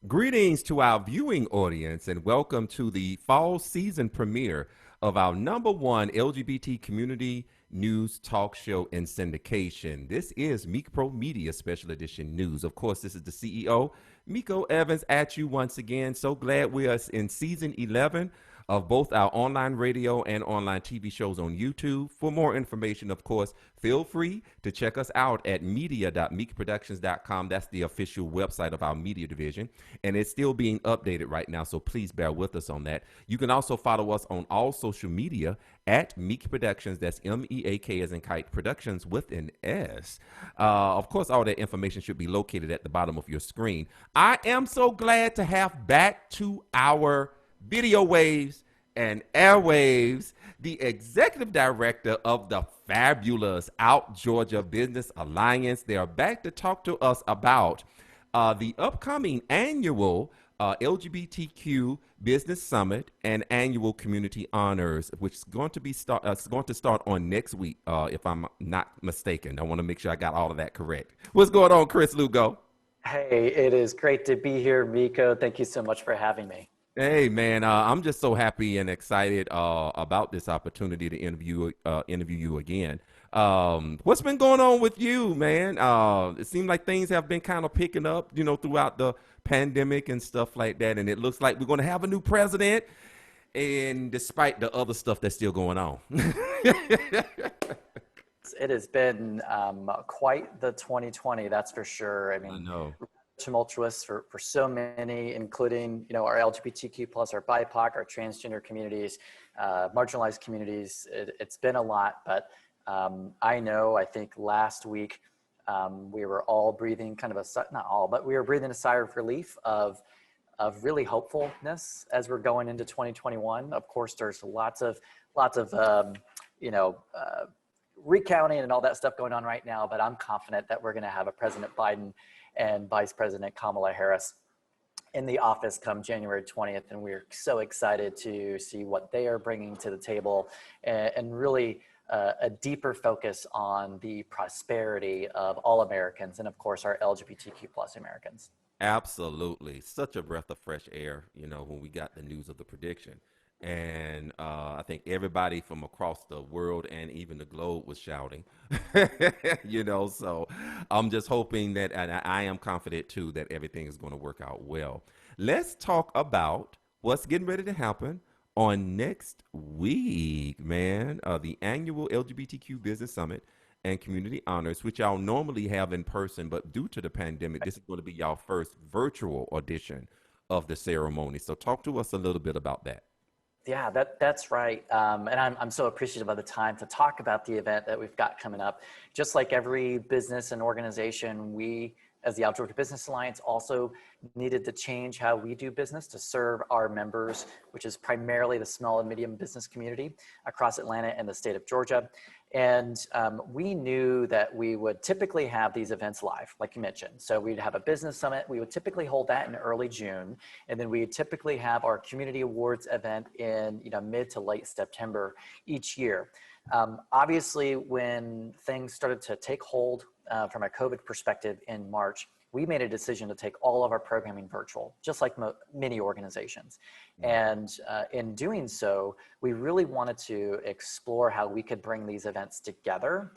Greetings to our viewing audience and welcome to the fall season premiere of our #1 LGBT community news talk show and syndication. This is Meak Pro Media Special Edition News. Of course, this is the CEO, Miko Evans, at you once again. So glad we are in season 11 of both our online radio and online TV shows on YouTube. For more information, of course, feel free to check us out at media.meakproductions.com. That's the official website of our media division, and it's still being updated right now, so please bear with us on that. You can also follow us on all social media at Meak Productions. That's MEAK as in Kite Productions with an S. Of course, all that information should be located at the bottom of your screen. I am so glad to have back to our video waves and airwaves the executive director of the fabulous Out Georgia Business Alliance. They are back to talk to us about the upcoming annual LGBTQ Business Summit and annual Community Honors, which is going to start on next week, if I'm not mistaken. I want to make sure I got all of that correct. What's going on, Chris Lugo? Hey, it is great to be here, Miko. Thank you so much for having me. Hey, man, I'm just so happy and excited about this opportunity to interview you again. What's been going on with you, man? It seems like things have been kind of picking up, throughout the pandemic and stuff like that. And it looks like we're going to have a new president, and despite the other stuff that's still going on. It has been quite the 2020, that's for sure. I know. Tumultuous for so many, including our LGBTQ plus, our BIPOC, our transgender communities, marginalized communities. It's been a lot, but I think last week we were all breathing kind of we were breathing a sigh of relief of really hopefulness as we're going into 2021. Of course, there's lots of recounting and all that stuff going on right now, but I'm confident that we're going to have a President Biden and Vice President Kamala Harris in the office come January 20th. And we're so excited to see what they are bringing to the table and really a deeper focus on the prosperity of all Americans and, of course, our LGBTQ plus Americans. Absolutely. Such a breath of fresh air, when we got the news of the prediction. And I think everybody from across the world and even the globe was shouting, so I'm just hoping that, and I am confident too, that everything is going to work out well. Let's talk about what's getting ready to happen on next week, man. The annual LGBTQ Business Summit and Community Honors, which y'all normally have in person, but due to the pandemic, this is going to be y'all first virtual edition of the ceremony. So talk to us a little bit about that. Yeah, that's right. And I'm so appreciative of the time to talk about the event that we've got coming up. Just like every business and organization, we, as the Out Georgia Business Alliance, also needed to change how we do business to serve our members, which is primarily the small and medium business community across Atlanta and the state of Georgia. And we knew that we would typically have these events live, like you mentioned. So we'd have a business summit. We would typically hold that in early June. And then we would typically have our community awards event in mid to late September each year. Obviously, when things started to take hold from a COVID perspective in March, we made a decision to take all of our programming virtual, just like many organizations. And in doing so, we really wanted to explore how we could bring these events together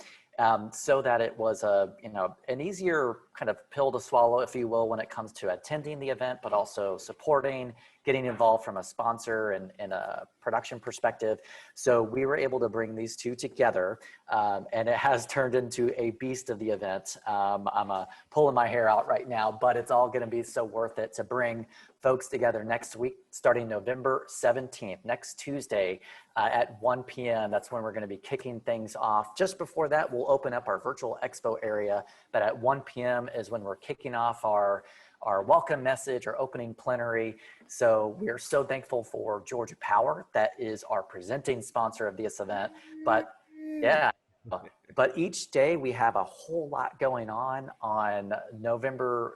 so that it was an easier kind of pill to swallow, if you will, when it comes to attending the event, but also supporting, getting involved from a sponsor and a production perspective. So we were able to bring these two together, and it has turned into a beast of the event. I'm pulling my hair out right now, but it's all going to be so worth it to bring folks together next week, starting November 17th, next Tuesday at 1 p.m. That's when we're going to be kicking things off. Just before that, we'll open up our virtual expo area, but at 1 p.m. is when we're kicking off our our welcome message, our opening plenary. So we are so thankful for Georgia Power, that is our presenting sponsor of this event. But yeah, but each day we have a whole lot going on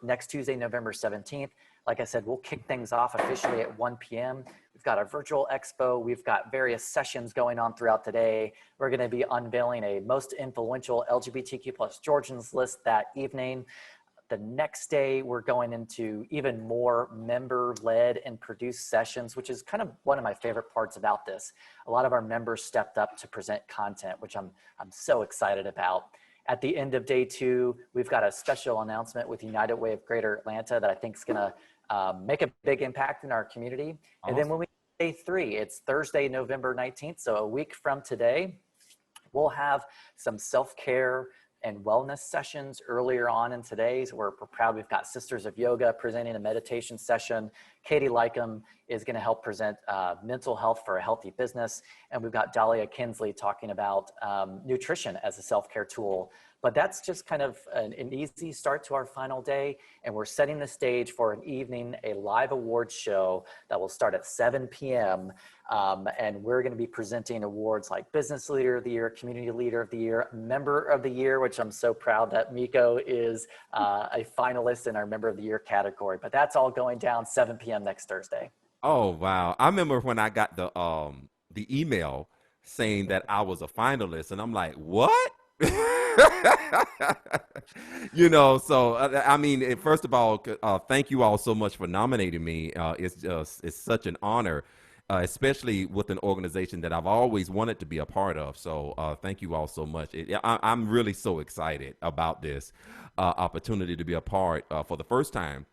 next Tuesday, November 17th. Like I said, we'll kick things off officially at 1 p.m. We've got a virtual expo. We've got various sessions going on throughout the day. We're going to be unveiling a most influential LGBTQ plus Georgians list that evening. The next day, we're going into even more member-led and produced sessions, which is kind of one of my favorite parts about this. A lot of our members stepped up to present content, which I'm so excited about. At the end of day 2, we've got a special announcement with United Way of Greater Atlanta that I think is going to make a big impact in our community. Awesome. And then when we day 3, it's Thursday, November 19th. So a week from today, we'll have some self-care and wellness sessions earlier on in today's. We're proud we've got Sisters of Yoga presenting a meditation session. Katie Lycum is going to help present mental health for a healthy business. And we've got Dahlia Kinsley talking about nutrition as a self-care tool. But that's just kind of an easy start to our final day. And we're setting the stage for an evening, a live awards show that will start at 7 p.m. And we're going to be presenting awards like Business Leader of the Year, Community Leader of the Year, Member of the Year, which I'm so proud that Miko is a finalist in our Member of the Year category. But that's all going down 7 p.m. next Thursday. Oh, wow. I remember when I got the email saying that I was a finalist, and I'm like, what? So I mean, first of all, thank you all so much for nominating me. It's such an honor, especially with an organization that I've always wanted to be a part of. So thank you all so much. I'm really so excited about this opportunity to be a part for the first time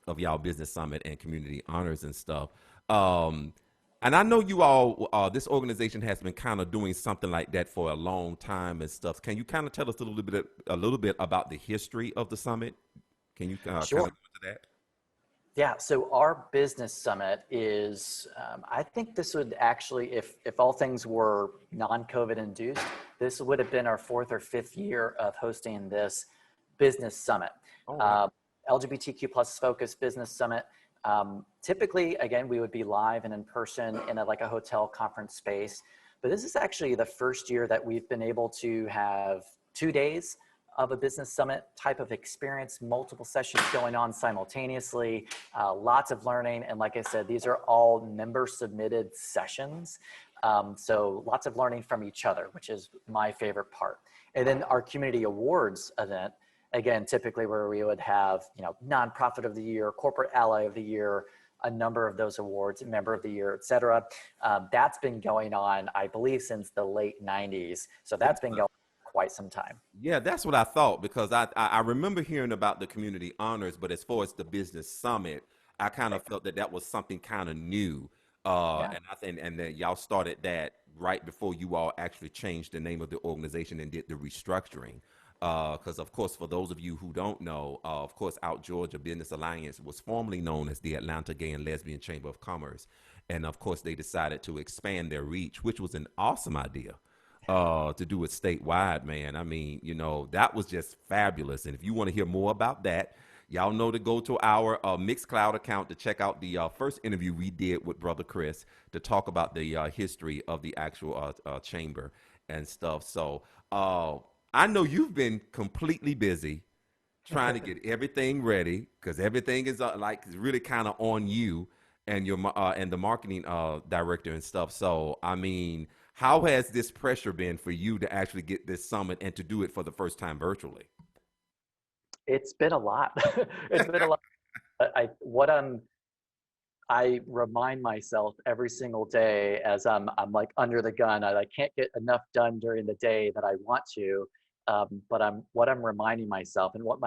of y'all Business Summit and Community Honors and stuff. And I know you all, this organization has been kind of doing something like that for a long time and stuff. Can you kind of tell us a little bit about the history of the summit? Can you Sure. kind of go into that? Yeah, so our business summit is, I think this would actually, if all things were non-COVID induced, this would have been our 4th or 5th year of hosting this business summit. Oh, wow. LGBTQ plus focused business summit. Typically, again, we would be live and in person in a hotel conference space, but this is actually the first year that we've been able to have 2 days of a business summit type of experience, multiple sessions going on simultaneously, lots of learning. And like I said, these are all member submitted sessions. So lots of learning from each other, which is my favorite part. And then our community awards event, again, typically where we would have, nonprofit of the year, corporate ally of the year, a number of those awards, member of the year, et cetera. That's been going on, I believe, since the late 90s. So that's been going on quite some time. Yeah, that's what I thought, because I remember hearing about the community honors, but as far as the business summit, I kind of felt that was something kind of new. And I think, and then y'all started that right before you all actually changed the name of the organization and did the restructuring. Because, of course, for those of you who don't know, of course, Out Georgia Business Alliance was formerly known as the Atlanta Gay and Lesbian Chamber of Commerce. And, of course, they decided to expand their reach, which was an awesome idea to do it statewide, man. I mean, that was just fabulous. And if you want to hear more about that, y'all know to go to our Mixcloud account to check out the first interview we did with Brother Chris to talk about the history of the actual chamber and stuff. So, I know you've been completely busy trying to get everything ready, because everything is really kind of on you and your and the marketing director and stuff. So, I mean, how has this pressure been for you to actually get this summit and to do it for the first time virtually? It's been a lot. It's been a lot. I remind myself every single day as I'm like under the gun. I can't get enough done during the day that I want to. But what I'm reminding myself, and what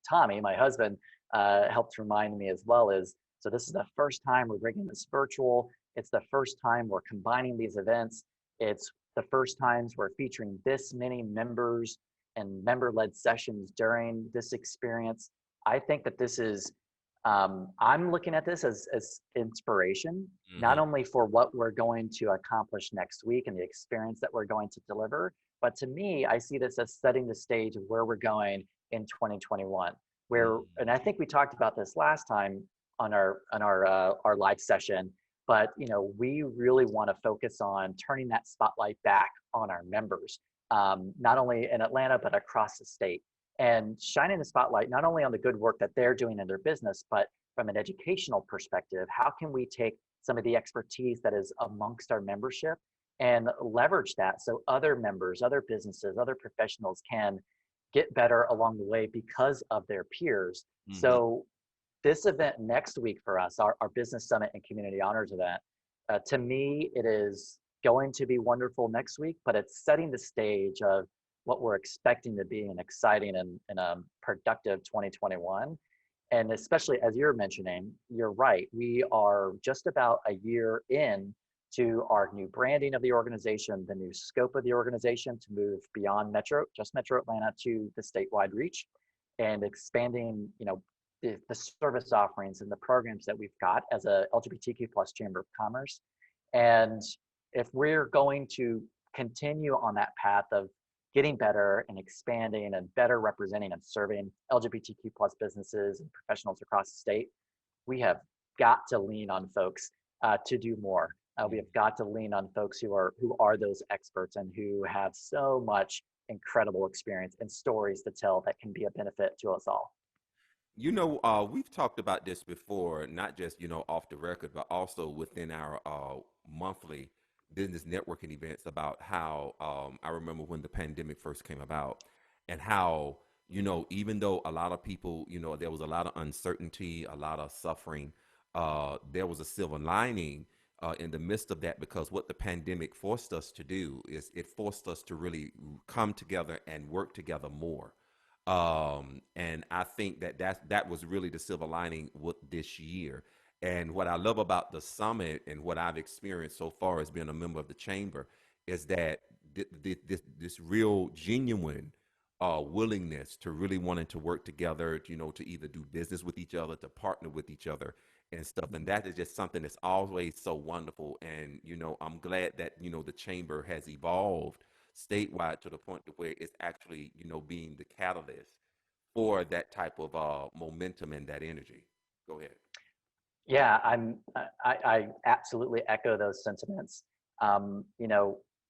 Tommy, my husband, helped remind me as well, is, so this is the first time we're bringing this virtual. It's the first time we're combining these events. It's the first times we're featuring this many members and member-led sessions during this experience. I think that this is, I'm looking at this as inspiration, not only for what we're going to accomplish next week and the experience that we're going to deliver, but to me, I see this as setting the stage of where we're going in 2021. and I think we talked about this last time on our live session, but we really want to focus on turning that spotlight back on our members, not only in Atlanta but across the state, and shining the spotlight not only on the good work that they're doing in their business, but from an educational perspective, how can we take some of the expertise that is amongst our membership and leverage that so other members, other businesses, other professionals can get better along the way because of their peers. Mm-hmm. So this event next week for us, our Business Summit and Community Honors event, to me, it is going to be wonderful next week, but it's setting the stage of what we're expecting to be an exciting and a productive 2021. And especially as you're mentioning, you're right, we are just about a year in to our new branding of the organization, the new scope of the organization to move beyond just Metro Atlanta to the statewide reach, and expanding, the service offerings and the programs that we've got as a LGBTQ plus Chamber of Commerce. And if we're going to continue on that path of getting better and expanding and better representing and serving LGBTQ plus businesses and professionals across the state, we have got to lean on folks to do more. We have got to lean on folks who are those experts and who have so much incredible experience and stories to tell that can be a benefit to us all. We've talked about this before, not just, off the record, but also within our monthly business networking events about how I remember when the pandemic first came about and how, even though a lot of people, there was a lot of uncertainty, a lot of suffering, there was a silver lining in the midst of that, because what the pandemic forced us to do is it forced us to really come together and work together more. And I think that was really the silver lining with this year. And what I love about the summit and what I've experienced so far as being a member of the chamber is that this real genuine willingness to really wanting to work together, to either do business with each other, to partner with each other and stuff. And that is just something that's always so wonderful. And, I'm glad that, the chamber has evolved statewide to the point to where it's actually, being the catalyst for that type of momentum and that energy. Go ahead. Yeah, I absolutely echo those sentiments.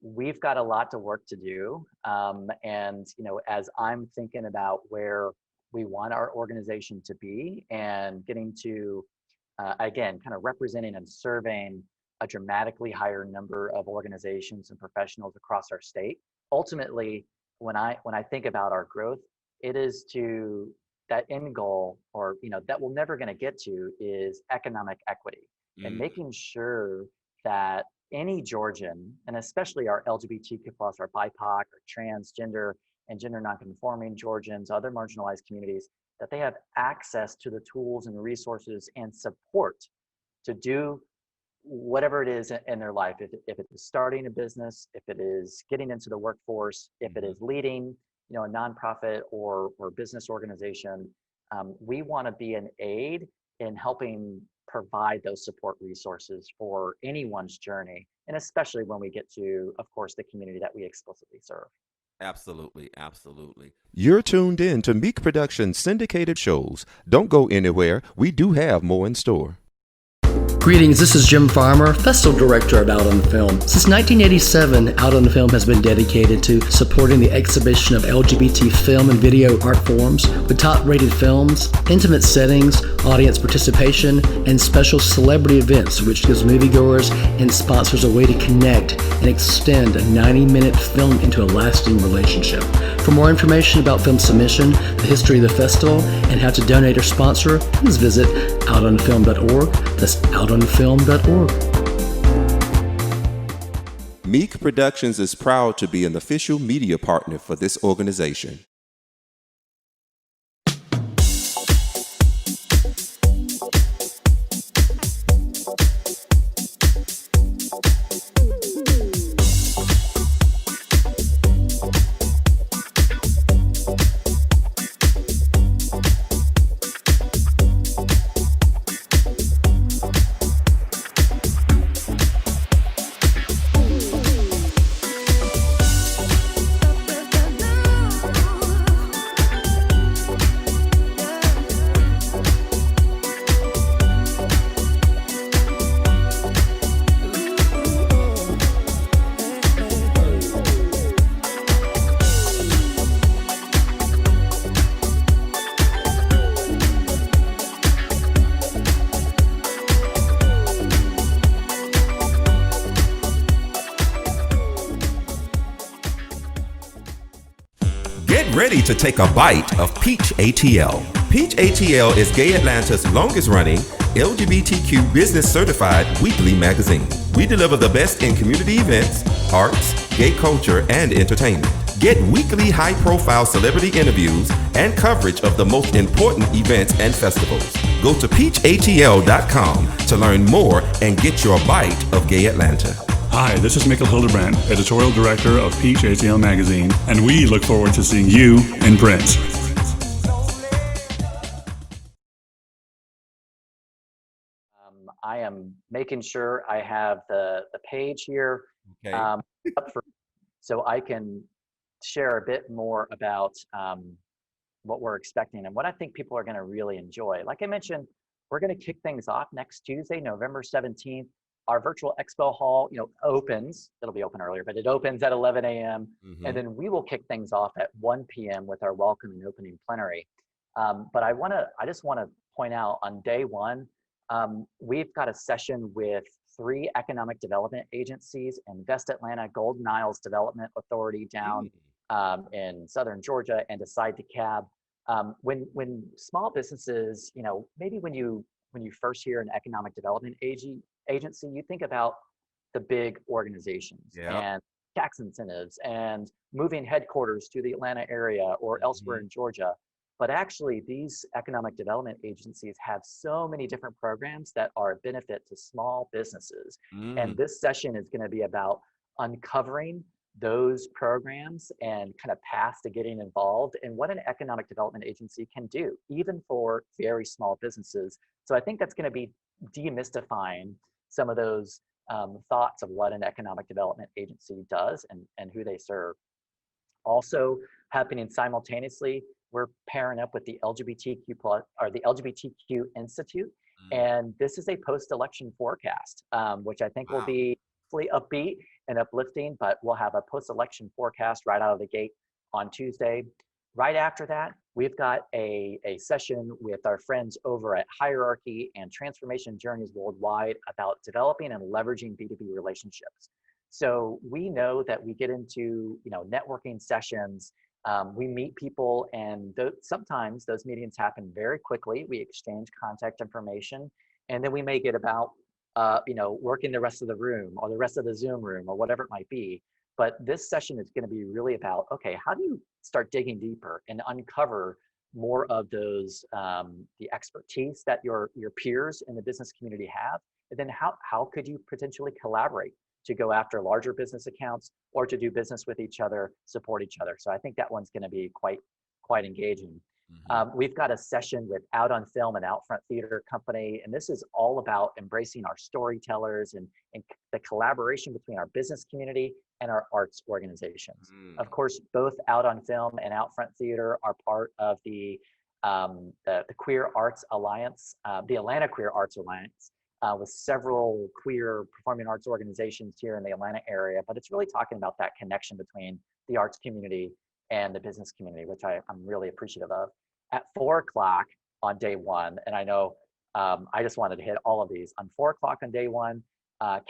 We've got a lot to work to do. And, as I'm thinking about where we want our organization to be and getting to, again, kind of representing and serving a dramatically higher number of organizations and professionals across our state. Ultimately, when I think about our growth, it is to that end goal, or that we're never going to get to, is economic equity and making sure that any Georgian, and especially our LGBTQ plus, our BIPOC, or transgender and gender nonconforming Georgians, other marginalized communities, that they have access to the tools and resources and support to do whatever it is in their life. If it is starting a business, if it is getting into the workforce, if it is leading, a nonprofit or business organization, we want to be an aid in helping provide those support resources for anyone's journey, and especially when we get to, of course, the community that we explicitly serve. Absolutely, absolutely. You're tuned in to Meak Productions syndicated shows. Don't go anywhere. We do have more in store. Greetings, this is Jim Farmer, Festival Director of Out on Film. Since 1987, Out on Film has been dedicated to supporting the exhibition of LGBT film and video art forms with top-rated films, intimate settings, audience participation, and special celebrity events, which gives moviegoers and sponsors a way to connect and extend a 90-minute film into a lasting relationship. For more information about film submission, the history of the festival, and how to donate or sponsor, please visit outonfilm.org. That's outonfilm.org. Meak Productions is proud to be an official media partner for this organization. ready to take a bite of Peach ATL. Peach ATL is Gay Atlanta's longest running LGBTQ business certified weekly magazine. We deliver the best in community events, arts, gay culture, and entertainment. Get weekly high-profile celebrity interviews and coverage of the most important events and festivals. Go to peachatl.com to learn more and get your bite of Gay Atlanta. Hi, this is Mikkel Hildebrand, editorial director of Peach ATL Magazine, and we look forward to seeing you in print. I am making sure I have the page here up for, so I can share a bit more about what we're expecting and what I think people are going to really enjoy. Like I mentioned, we're going to kick things off next Tuesday, November 17th. Our virtual expo hall, opens. It'll be open earlier, but it opens at 11 a.m. And then we will kick things off at 1 p.m. with our welcome and opening plenary. But I just want to point out on day one, we've got a session with 3 economic development agencies: Invest Atlanta, Golden Isles Development Authority down in Southern Georgia, and Decide to Cab. When small businesses, maybe when you first hear an economic development agency, you think about the big organizations and tax incentives and moving headquarters to the Atlanta area or elsewhere in Georgia. But actually, these economic development agencies have so many different programs that are a benefit to small businesses. And this session is going to be about uncovering those programs and kind of paths to getting involved and what an economic development agency can do, even for very small businesses. So I think that's going to be demystifying some of those thoughts of what an economic development agency does and who they serve. Also happening simultaneously, we're pairing up with the LGBTQ Institute, and this is a post-election forecast, which I think will be upbeat and uplifting, but we'll have a post-election forecast right out of the gate on Tuesday. Right after that, we've got a session with our friends over at Hierarchy and Transformation Journeys Worldwide about developing and leveraging B2B relationships. So we know that we get into networking sessions, we meet people, and sometimes those meetings happen very quickly. We exchange contact information, and then we may get about working the rest of the room or the rest of the Zoom room or whatever it might be. But this session is going to be really about, okay, how do you start digging deeper and uncover more of those, the expertise that your peers in the business community have? And then how could you potentially collaborate to go after larger business accounts or to do business with each other, support each other? So I think that one's going to be quite engaging. We've got a session with Out on Film and Outfront Theater Company, and this is all about embracing our storytellers and the collaboration between our business community and our arts organizations. Of course, both Out on Film and Outfront Theater are part of the Queer Arts Alliance, the Atlanta Queer Arts Alliance, with several queer performing arts organizations here in the Atlanta area. But it's really talking about that connection between the arts community and the business community, which I'm really appreciative of. At 4 o'clock on day one, and I know I just wanted to hit all of these. On 4 o'clock on day one,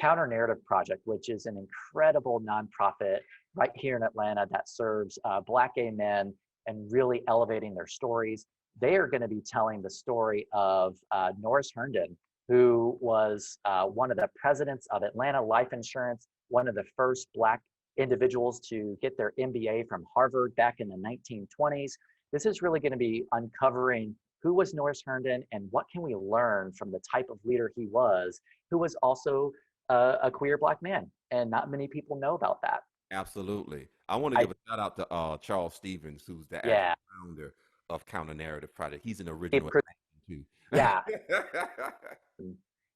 Counter Narrative Project, which is an incredible nonprofit right here in Atlanta that serves Black gay men and really elevating their stories. They are going to be telling the story of Norris Herndon, who was one of the presidents of Atlanta Life Insurance, one of the first Black individuals to get their MBA from Harvard back in the 1920s. This is really going to be uncovering who was Norris Herndon and what can we learn from the type of leader he was, who was also a queer Black man. And not many people know about that. Absolutely. I want to give a shout out to Charles Stevens, who's the founder of Counter Narrative Project. He's an original too. Yeah.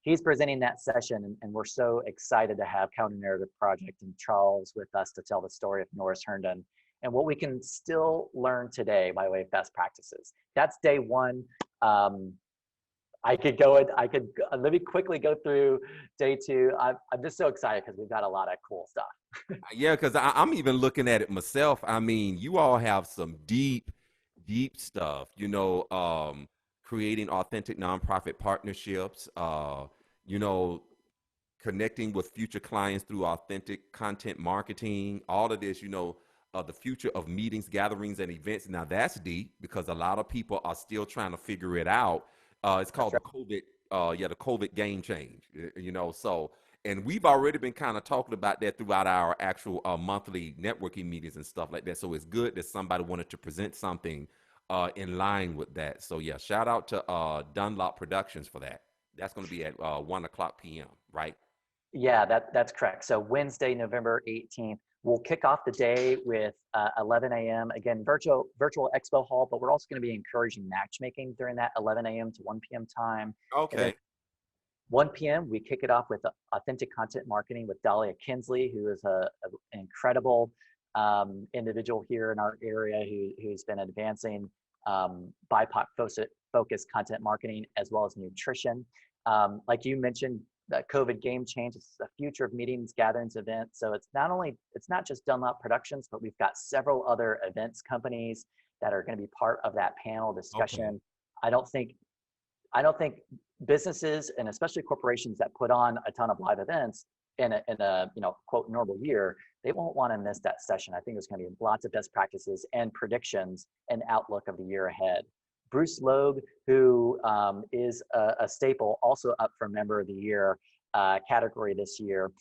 He's presenting that session, and we're so excited to have Counter Narrative Project and Charles with us to tell the story of Norris Herndon and what we can still learn today by way of best practices. That's day one. Let me quickly go through day two. I'm just so excited because we've got a lot of cool stuff. Yeah, because I'm even looking at it myself. I mean, you all have some deep stuff, creating authentic nonprofit partnerships, connecting with future clients through authentic content marketing, all of this, the future of meetings, gatherings, and events. Now that's deep because a lot of people are still trying to figure it out. It's That's called right. the COVID game change. So and we've already been kind of talking about that throughout our actual monthly networking meetings and stuff like that. So it's good that somebody wanted to present something in line with that. So yeah, shout out to Dunlop Productions for that. That's going to be at 1 o'clock p.m. Right? Yeah, that's correct. So Wednesday, November 18th, we'll kick off the day with 11 a.m. Again, virtual expo hall, but we're also going to be encouraging matchmaking during that 11 a.m. to 1 p.m. time. And then Okay. 1 p.m., we kick it off with authentic content marketing with Dahlia Kinsley, who is an incredible individual here in our area who's been advancing BIPOC-focused content marketing as well as nutrition. Like you mentioned, the COVID game change is the future of meetings, gatherings, events. So it's not just Dunlop Productions, but we've got several other events companies that are going to be part of that panel Okay. discussion. I don't think businesses and especially corporations that put on a ton of live events in a quote normal year, they won't want to miss that session. I think there's going to be lots of best practices and predictions and outlook of the year ahead. Bruce Logue, who is a staple, also up for Member of the Year category this year.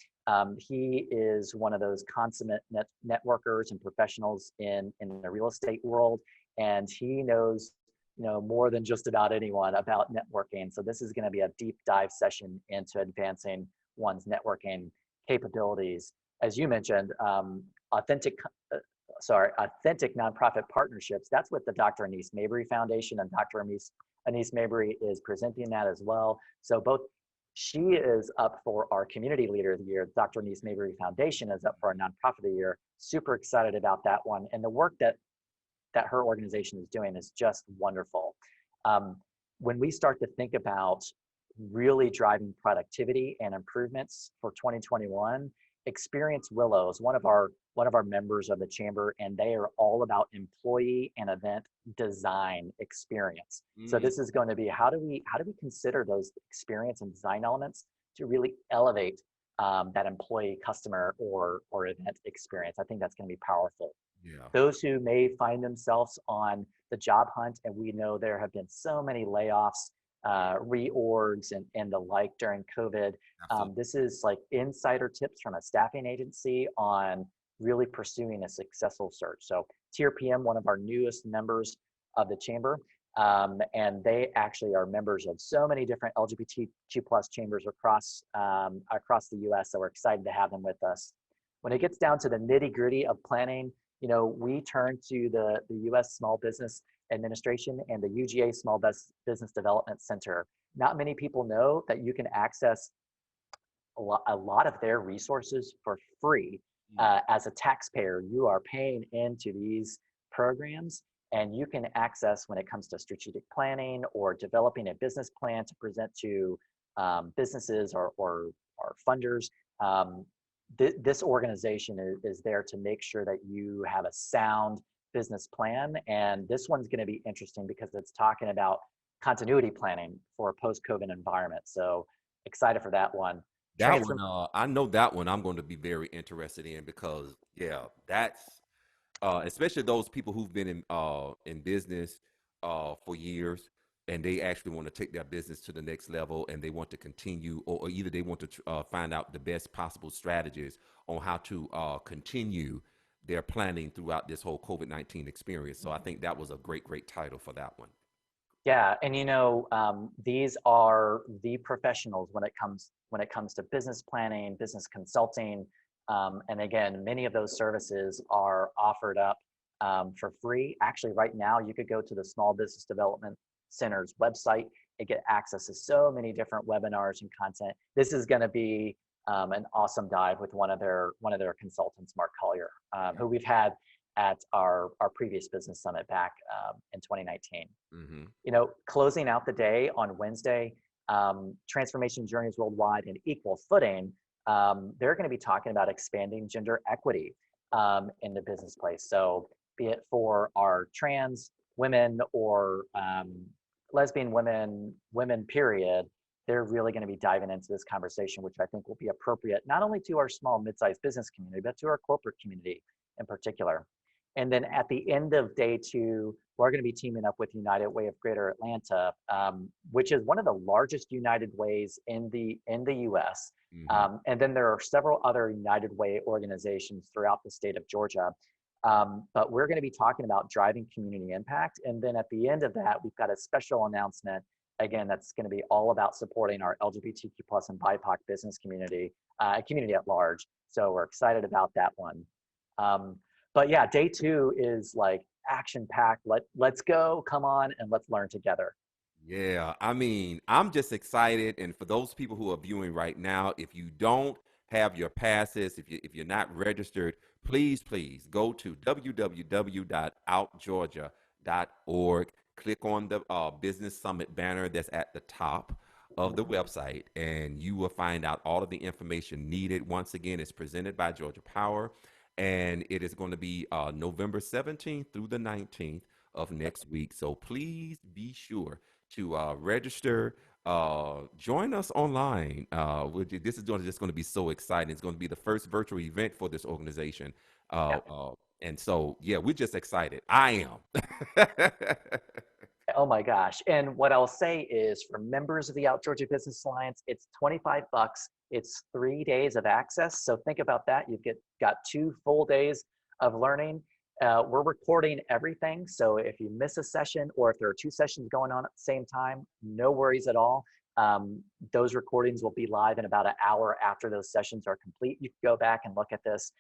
He is one of those consummate networkers and professionals in the real estate world, and he knows more than just about anyone about networking. So this is going to be a deep dive session into advancing one's networking capabilities. As you mentioned, authentic nonprofit partnerships. That's what the Dr. Anise Mabry Foundation and Dr. Anise Mabry is presenting that as well. So she is up for our Community Leader of the Year. Dr. Anise Mabry Foundation is up for our Nonprofit of the Year. Super excited about that one. And the work that her organization is doing is just wonderful. When we start to think about really driving productivity and improvements for 2021, Experience Willow is one of our members of the chamber, and they are all about employee and event design experience. So this is going to be how do we consider those experience and design elements to really elevate that employee, customer, or event experience. I think that's going to be powerful. Yeah. Those who may find themselves on the job hunt, and we know there have been so many layoffs, reorgs, and the like during COVID. This is like insider tips from a staffing agency on really pursuing a successful search. So TRPM, one of our newest members of the chamber, and they actually are members of so many different LGBTQ+ chambers across the US. So we're excited to have them with us. When it gets down to the nitty-gritty of planning, we turn to the U.S. Small Business Administration and the UGA Small Business Development Center. Not many people know that you can access a lot of their resources for free. As a taxpayer, you are paying into these programs, and you can access when it comes to strategic planning or developing a business plan to present to businesses or funders. This organization is there to make sure that you have a sound business plan. And this one's going to be interesting because it's talking about continuity planning for a post-COVID environment. So excited for that one. That one, I know that one I'm going to be very interested in because, yeah, that's especially those people who've been in business for years, and they actually want to take their business to the next level, and they want to continue, or either they want to find out the best possible strategies on how to continue their planning throughout this whole COVID-19 experience. So I think that was a great title for that one. Yeah, and these are the professionals when it comes to business planning, business consulting, and again, many of those services are offered up for free. Actually, right now, you could go to the Small Business Development Center's website and get access to so many different webinars and content. This is going to be an awesome dive with one of their consultants, Mark Collier, who we've had at our previous business summit back in 2019. Closing out the day on Wednesday, Transformation Journeys Worldwide and Equal Footing, they're going to be talking about expanding gender equity in the business place. So be it for our trans women or lesbian women period, they're really going to be diving into this conversation, which I think will be appropriate not only to our small, mid-sized business community, but to our corporate community in particular. And then at the end of day 2, we're going to be teaming up with United Way of Greater Atlanta, which is one of the largest United Ways in the U.S. Hmm. And then there are several other United Way organizations throughout the state of Georgia. But we're going to be talking about driving community impact. And then at the end of that, we've got a special announcement, again, that's going to be all about supporting our LGBTQ plus and BIPOC business community, community at large. So we're excited about that one. But yeah, day 2 is like action packed. Let's go, come on, and let's learn together. Yeah, I mean, I'm just excited. And for those people who are viewing right now, if you don't have your passes, if you're not registered, please go to www.outgeorgia.org. Click on the Business Summit banner that's at the top of the website, and you will find out all of the information needed. Once again, it's presented by Georgia Power, and it is going to be November 17th through the 19th of next week. So please be sure to register. Join us online. This is just going to be so exciting. It's going to be the first virtual event for this organization. Uh, Yeah. and so, yeah, we're just excited. I am. Oh my gosh. And what I'll say is for members of the Out Georgia Business Alliance, it's 25 bucks. It's 3 days of access. So think about that. You've got 2 full days of learning. We're recording everything. So if you miss a session or if there are 2 sessions going on at the same time, no worries at all. Those recordings will be live in about an hour after those sessions are complete. You can go back and look at this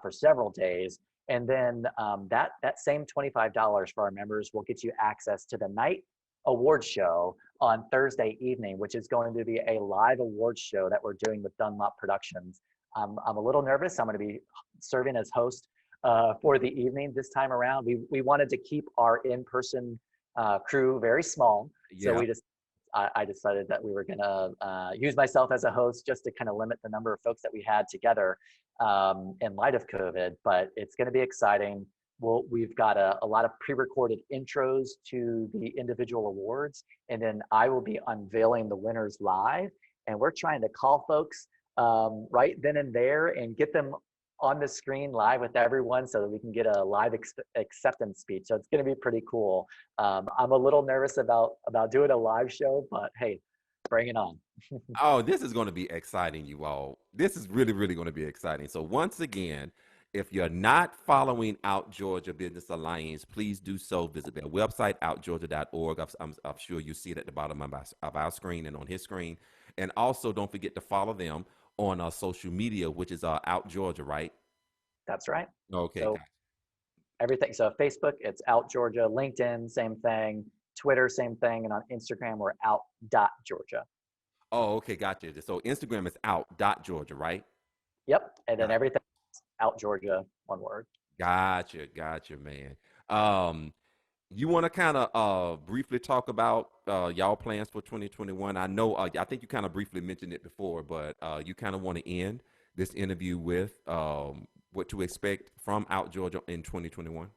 for several days. And then that same $25 for our members will get you access to the night award show on Thursday evening, which is going to be a live awards show that we're doing with Dunlop Productions. I'm a little nervous. I'm going to be serving as host for the evening this time around. We wanted to keep our in-person crew very small, so Yeah. I decided that we were going to use myself as a host just to kind of limit the number of folks that we had together in light of COVID. But it's going to be exciting. We've got a lot of pre-recorded intros to the individual awards, and then I will be unveiling the winners live. And we're trying to call folks right then and there and get them on the screen live with everyone so that we can get a live acceptance speech. So it's going to be pretty cool. I'm a little nervous about doing a live show, but hey, bring it on. Oh, this is going to be exciting, you all. This is really going to be exciting. So once again, if you're not following Out Georgia Business Alliance, please do so. Visit their website, outgeorgia.org. I'm sure you see it at the bottom of our screen and on his screen. And also, don't forget to follow them on social media, which is Out Georgia, right? That's right. Okay. So everything. So Facebook, it's Out Georgia. LinkedIn, same thing. Twitter, same thing. And on Instagram, we're out.georgia. Oh, okay. Gotcha. So Instagram is out.georgia, right? Yep. And then Got- everything Out Georgia, one word. Gotcha, man. You want to kind of briefly talk about y'all plans for 2021? I know, I think you kind of briefly mentioned it before, but you kind of want to end this interview with what to expect from Out Georgia in 2021.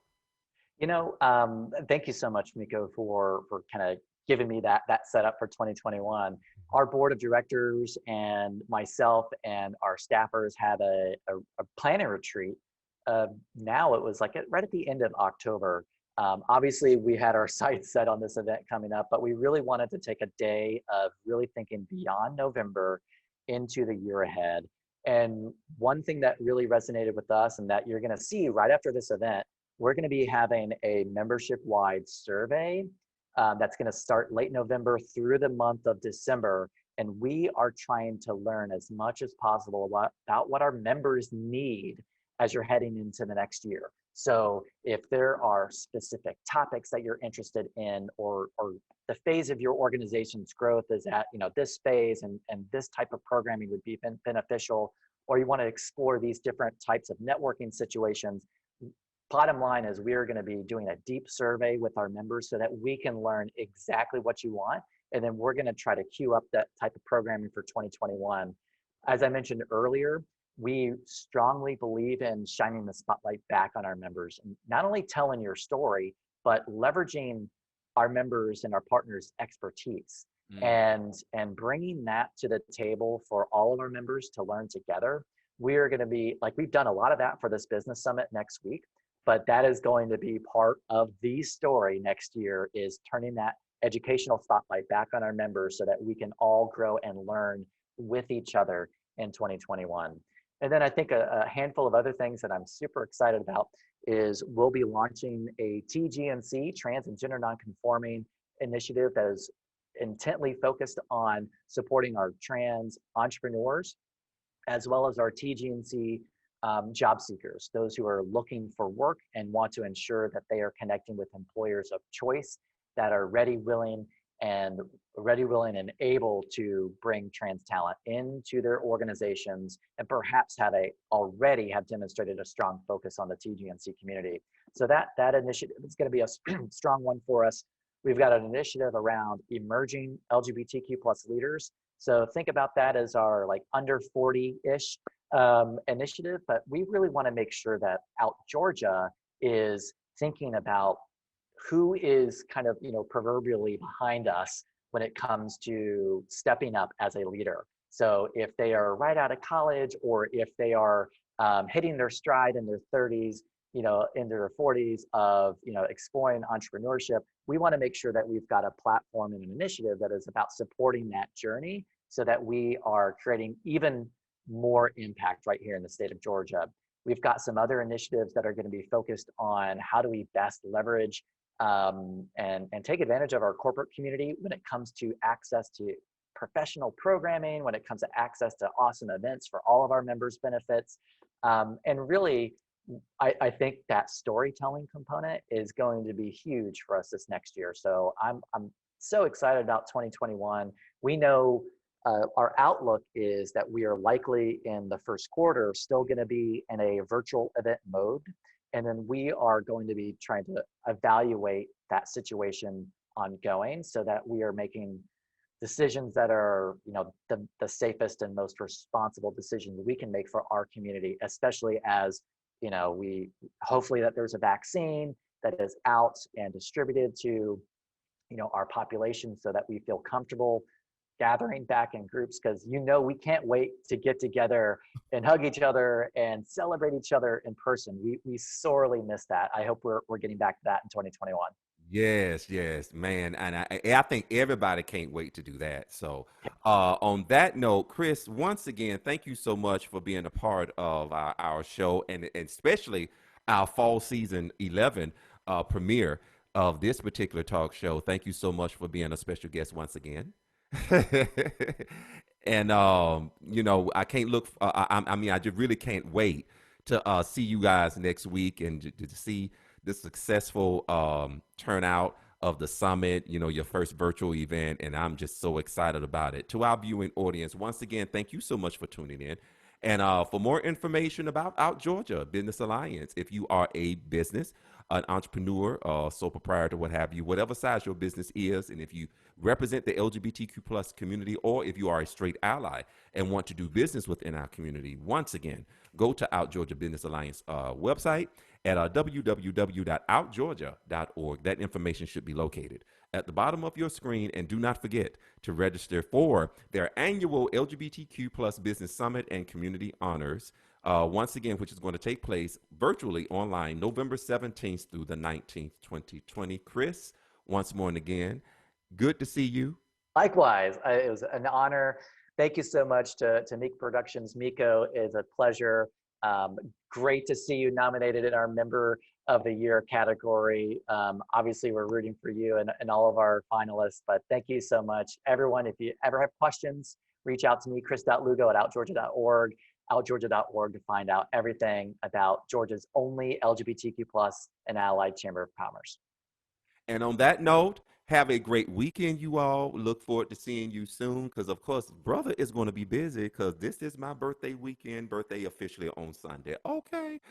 Thank you so much, Miko, for kind of giving me that setup for 2021. Our board of directors and myself and our staffers had a planning retreat. Now it was like right at the end of October. Obviously, we had our sights set on this event coming up, but we really wanted to take a day of really thinking beyond November into the year ahead. And one thing that really resonated with us and that you're going to see right after this event, we're going to be having a membership-wide survey that's going to start late November through the month of December. And we are trying to learn as much as possible about what our members need as you're heading into the next year. So if there are specific topics that you're interested in, or the phase of your organization's growth is at this phase and this type of programming would be beneficial, or you want to explore these different types of networking situations, bottom line is we are going to be doing a deep survey with our members so that we can learn exactly what you want. And then we're going to try to queue up that type of programming for 2021. As I mentioned earlier, we strongly believe in shining the spotlight back on our members, and not only telling your story, but leveraging our members and our partners' expertise and bringing that to the table for all of our members to learn together. We are going to be, like, we've done a lot of that for this business summit next week. but that is going to be part of the story next year, is turning that educational spotlight back on our members so that we can all grow and learn with each other in 2021. And then I think a handful of other things that I'm super excited about is we'll be launching a TGNC, trans and gender nonconforming initiative, that is intently focused on supporting our trans entrepreneurs, as well as our TGNC job seekers, those who are looking for work and want to ensure that they are connecting with employers of choice that are ready, willing, and able to bring trans talent into their organizations, and perhaps already have demonstrated a strong focus on the TGNC community. So that initiative is going to be a strong one for us. We've got an initiative around emerging LGBTQ plus leaders. So think about that as our like under 40-ish initiative, but we really want to make sure that Out Georgia is thinking about who is kind of, proverbially behind us when it comes to stepping up as a leader. So if they are right out of college, or if they are hitting their stride in their 30s, in their 40s of, exploring entrepreneurship, we want to make sure that we've got a platform and an initiative that is about supporting that journey so that we are creating even more impact right here in the state of Georgia. We've got some other initiatives that are going to be focused on how do we best leverage and take advantage of our corporate community when it comes to access to professional programming, when it comes to access to awesome events for all of our members' benefits. And really, I think that storytelling component is going to be huge for us this next year. So I'm so excited about 2021. We know our outlook is that we are likely in the first quarter still going to be in a virtual event mode. And then we are going to be trying to evaluate that situation ongoing so that we are making decisions that are, the safest and most responsible decisions we can make for our community, especially as, we hopefully that there's a vaccine that is out and distributed to, our population so that we feel comfortable gathering back in groups, because we can't wait to get together and hug each other and celebrate each other in person. We sorely miss that. I hope we're getting back to that in 2021. Yes, man. And I think everybody can't wait to do that. So on that note, Chris, once again, thank you so much for being a part of our show, and especially our fall season 11 premiere of this particular talk show. Thank you so much for being a special guest once again. And I can't look. I just really can't wait to see you guys next week and to see the successful turnout of the summit. Your first virtual event, and I'm just so excited about it. To our viewing audience, once again, thank you so much for tuning in. And for more information about Out Georgia Business Alliance, if you are a business, an entrepreneur, sole proprietor, what have you, whatever size your business is, and if you represent the LGBTQ plus community, or if you are a straight ally and want to do business within our community, once again, go to Out Georgia Business Alliance website at www.outgeorgia.org. That information should be located at the bottom of your screen. And do not forget to register for their annual LGBTQ plus Business Summit and Community Honors, once again, which is going to take place virtually online November 17th through the 19th, 2020. Chris, once more and again, good to see you. Likewise, it was an honor. Thank you so much to Meak Productions. Miko, is a pleasure. Great to see you nominated in our Member of the Year category. Obviously, we're rooting for you and all of our finalists, but thank you so much. Everyone, if you ever have questions, reach out to me, chris.lugo@outgeorgia.org, outgeorgia.org, to find out everything about Georgia's only LGBTQ plus and allied Chamber of Commerce. And on that note, have a great weekend, you all. Look forward to seeing you soon, because, of course, brother is going to be busy because this is my birthday weekend, birthday officially on Sunday. Okay.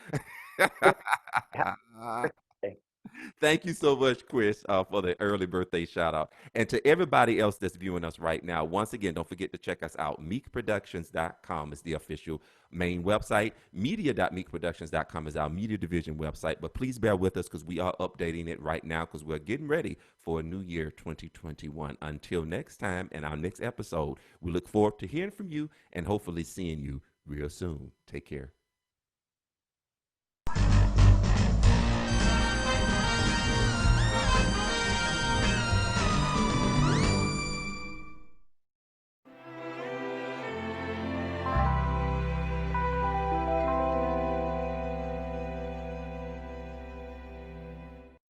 Thank you so much, Chris, for the early birthday shout out. And to everybody else that's viewing us right now, once again, don't forget to check us out. meakproductions.com is the official main website. media.meakproductions.com is our media division website. But please bear with us because we are updating it right now because we're getting ready for a new year, 2021. Until next time and our next episode, we look forward to hearing from you and hopefully seeing you real soon. Take care.